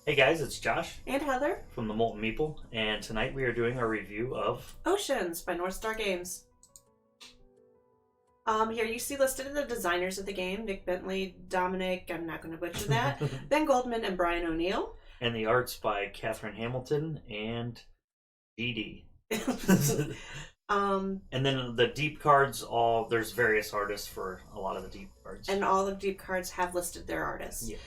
Hey guys, it's Josh And Heather. from the Molten Meeple, and tonight we are doing our review of. Oceans by Northstar Games. Here you see listed the designers of the game: Nick Bentley, Dominic, I'm not going to butcher that, Ben Goldman, and Brian O'Neill. And the art's by Catherine Hamilton and GD. um, And then the deep cards, there's various artists for a lot of the deep cards. and all the deep cards have listed their artists. Yeah.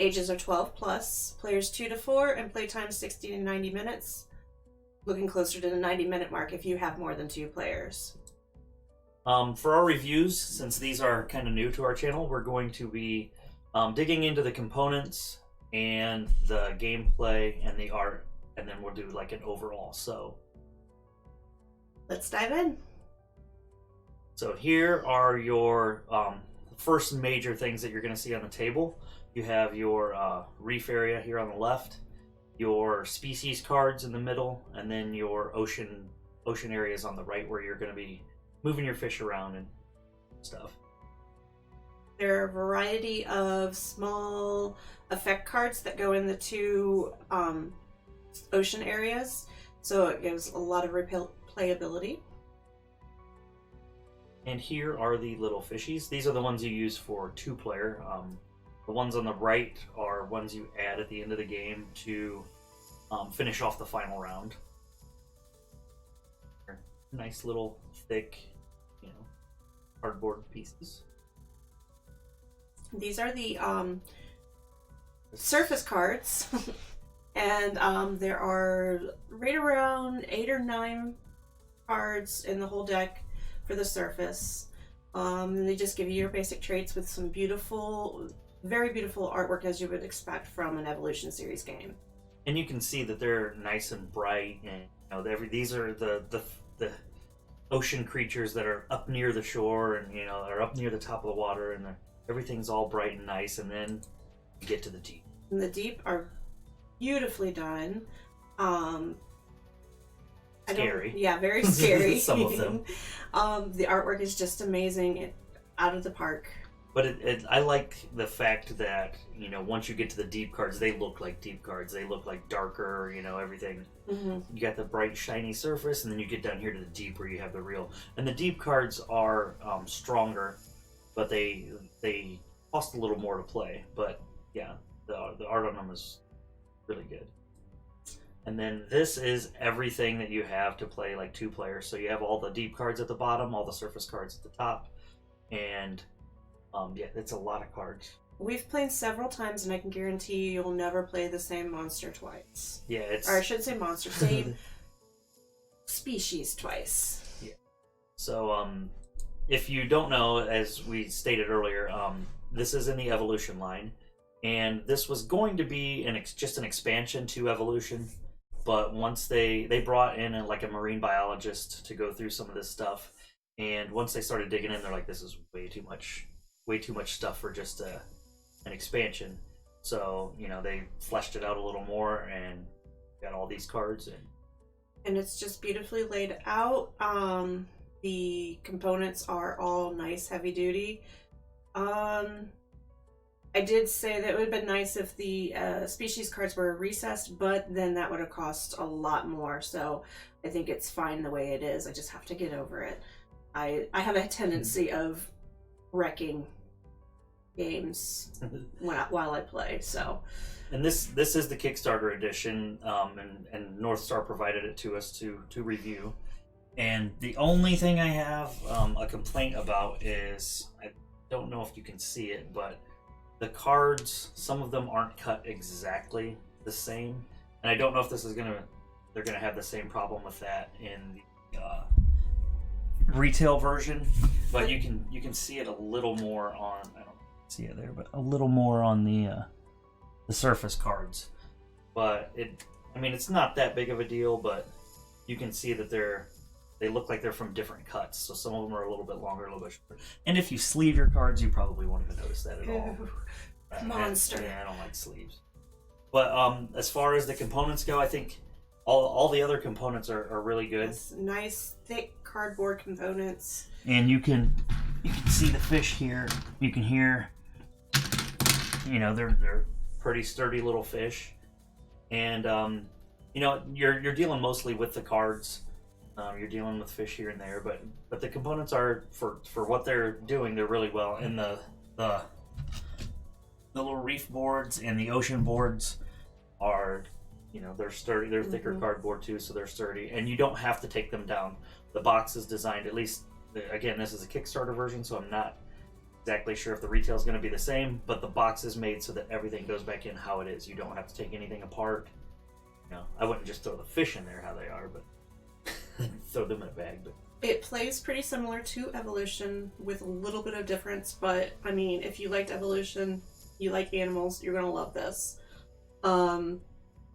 Ages are 12 plus, players 2 to 4, and playtime 60 to 90 minutes. Looking closer to the 90-minute mark if you have more than 2 players. For our reviews, since these are kind of new to our channel, we're going to be digging into the components and the gameplay and the art, and then we'll do like an overall. So Let's dive in. So here are your first major things that you're going to see on the table. You have your reef area here on the left, your species cards in the middle, and then your ocean areas on the right where you're going to be moving your fish around and stuff. There are a variety of small effect cards that go in the 2 ocean areas, so it gives a lot of playability. And here are the little fishies. These are the ones you use for 2-player. The ones on the right are ones you add at the end of the game to finish off the final round. Nice little thick, cardboard pieces. These are the surface cards, and there are right around 8 or 9 cards in the whole deck for the surface. They just give you your basic traits with some beautiful, very beautiful artwork as you would expect from an Evolution Series game. And you can see that they're nice and bright, and these are the ocean creatures that are up near the shore, and are up near the top of the water, and everything's all bright and nice. And then you get to the deep. And the deep are beautifully done. Scary. Yeah, very scary. Some of them. The artwork is just amazing. Out of the park. But I like the fact that, once you get to the deep cards, they look like deep cards. They look like darker, everything. Mm-hmm. You got the bright, shiny surface, and then you get down here to the deep where you have the real. And the deep cards are stronger, but they cost a little more to play. But yeah, the art on them is really good. And then this is everything that you have to play like 2 players. So you have all the deep cards at the bottom, all the surface cards at the top, and yeah, it's a lot of cards. We've played several times, and I can guarantee you'll never play the same monster twice. Yeah, or I should say monster, same species twice. Yeah. So if you don't know, as we stated earlier, this is in the Evolution line, and this was going to be just an expansion to Evolution. But once they brought in a marine biologist to go through some of this stuff, and once they started digging in, they're like, this is way too much stuff for just an expansion. So they fleshed it out a little more and got all these cards in. And it's just beautifully laid out. The components are all nice, heavy duty. I did say that it would have been nice if the species cards were recessed, but then that would have cost a lot more. So I think it's fine the way it is. I just have to get over it. I have a tendency of wrecking games while I play. So, and this is the Kickstarter edition, and Northstar provided it to us to review. And the only thing I have a complaint about is, I don't know if you can see it, but the cards, some of them aren't cut exactly the same, and I don't know if they're gonna have the same problem with that in the retail version. But you can see it a little more on. I don't see it there, but a little more on the surface cards. But it's not that big of a deal, but you can see that they look like they're from different cuts. So some of them are a little bit longer, a little bit shorter. And if you sleeve your cards, you probably won't even notice that at all. Monster. I don't like sleeves. But as far as the components go, I think all the other components are really good. Yes, nice, thick cardboard components. And you can see the fish here. You can hear, they're pretty sturdy little fish. and you know, you're dealing mostly with the cards. You're dealing with fish here and there, but the components are for what they're doing. They're really well, and the little reef boards and the ocean boards are, you know, they're sturdy. They're thicker cardboard too, so they're sturdy, and you don't have to take them down. The box is designed, at least, again, this is a Kickstarter version, so I'm not exactly sure if the retail is going to be the same, but the box is made so that everything goes back in how it is. You don't have to take anything apart. You know, I wouldn't just throw the fish in there how they are, but throw them in a bag. But It plays pretty similar to Evolution with a little bit of difference, but I mean, if you liked Evolution, you like animals, you're gonna love this. and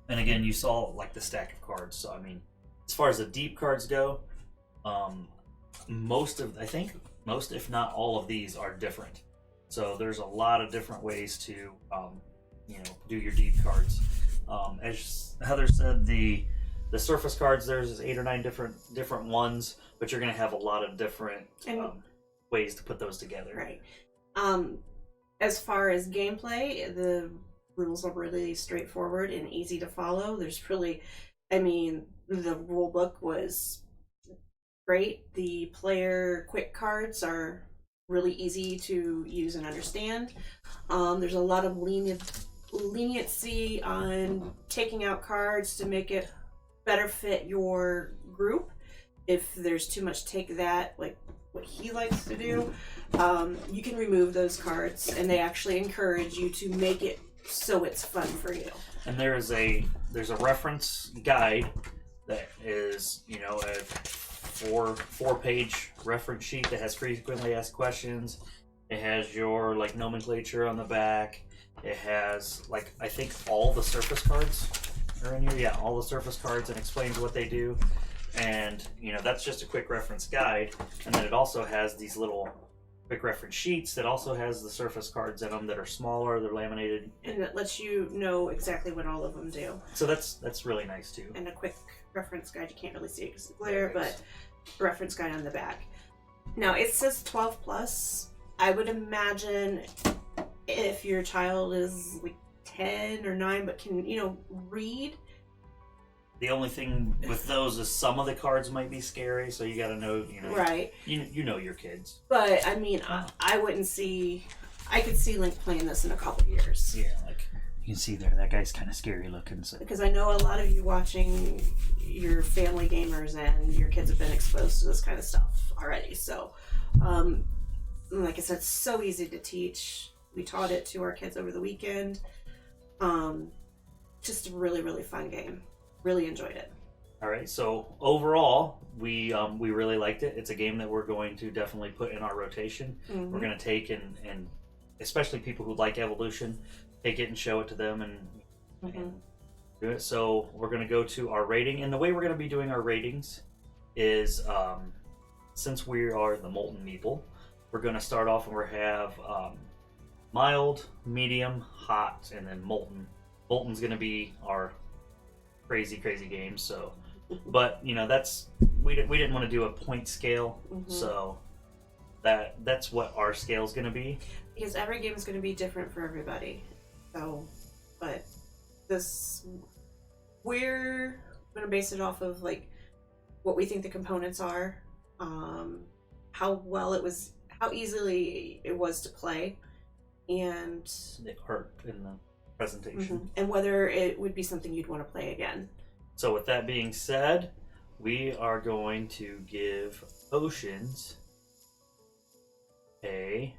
again, you saw like the stack of cards. So I mean, as far as the deep cards go, most, if not all of these are different. So there's a lot of different ways to, you know, do your deep cards. As Heather said, the surface cards, there's 8 or 9 different ones, but you're going to have a lot of different ways to put those together. Right. As far as gameplay, the rules are really straightforward and easy to follow. There's really, I mean, the rule book was great. The player quick cards are really easy to use and understand. There's a lot of leniency on taking out cards to make it better fit your group. If there's too much take that, like what he likes to do, you can remove those cards, and they actually encourage you to make it so it's fun for you. And there's a reference guide that is, you know, a four-page reference sheet that has frequently asked questions. It has your like nomenclature on the back. It has, like, I think all the surface cards are in here. Yeah, all the surface cards, and explains what they do. And, you know, that's just a quick reference guide. And then it also has these little quick reference sheets that also has the surface cards in them that are smaller, they're laminated. And it lets you know exactly what all of them do. So that's really nice too. And a quick reference guide, you can't really see it because of the glare, but a reference guide on the back. Now, it says 12 plus. I would imagine if your child is like 10 or 9 but can, you know, read. The only thing with those is some of the cards might be scary, so you got to know, you know, right? You know your kids. But I mean, I wouldn't see. I could see Link playing this in a couple years. Yeah, like you can see there, that guy's kind of scary looking. So. Because I know a lot of you watching, your family gamers, and your kids have been exposed to this kind of stuff already. So, like I said, it's so easy to teach. We taught it to our kids over the weekend. Just a really, really fun game. Really enjoyed it. All right, so overall, we really liked it. It's a game that we're going to definitely put in our rotation. Mm-hmm. We're going to take and especially people who like Evolution, take it and show it to them and do it. So we're going to go to our rating, and the way we're going to be doing our ratings is, since we are the Molten Meeple, we're going to start off and we have mild, medium, hot, and then molten. Molten's going to be our crazy game. So, but you know, that's we didn't want to do a point scale, so that's what our scale is going to be. Because every game is going to be different for everybody. So, but this, we're going to base it off of like what we think the components are, how well it was, how easily it was to play, and the art in the presentation, and whether it would be something you'd want to play again. So with that being said, we are going to give Oceans a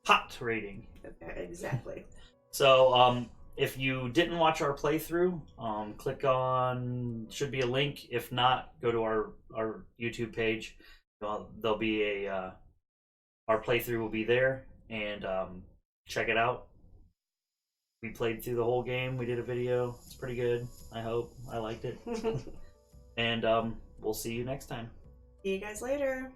hot rating. Okay, exactly. So if you didn't watch our playthrough, click on, should be a link. If not, go to our YouTube page. There'll be a our playthrough will be there, and check it out. We played through the whole game. We did a video. It's pretty good. I hope. I liked it. And we'll see you next time. See you guys later.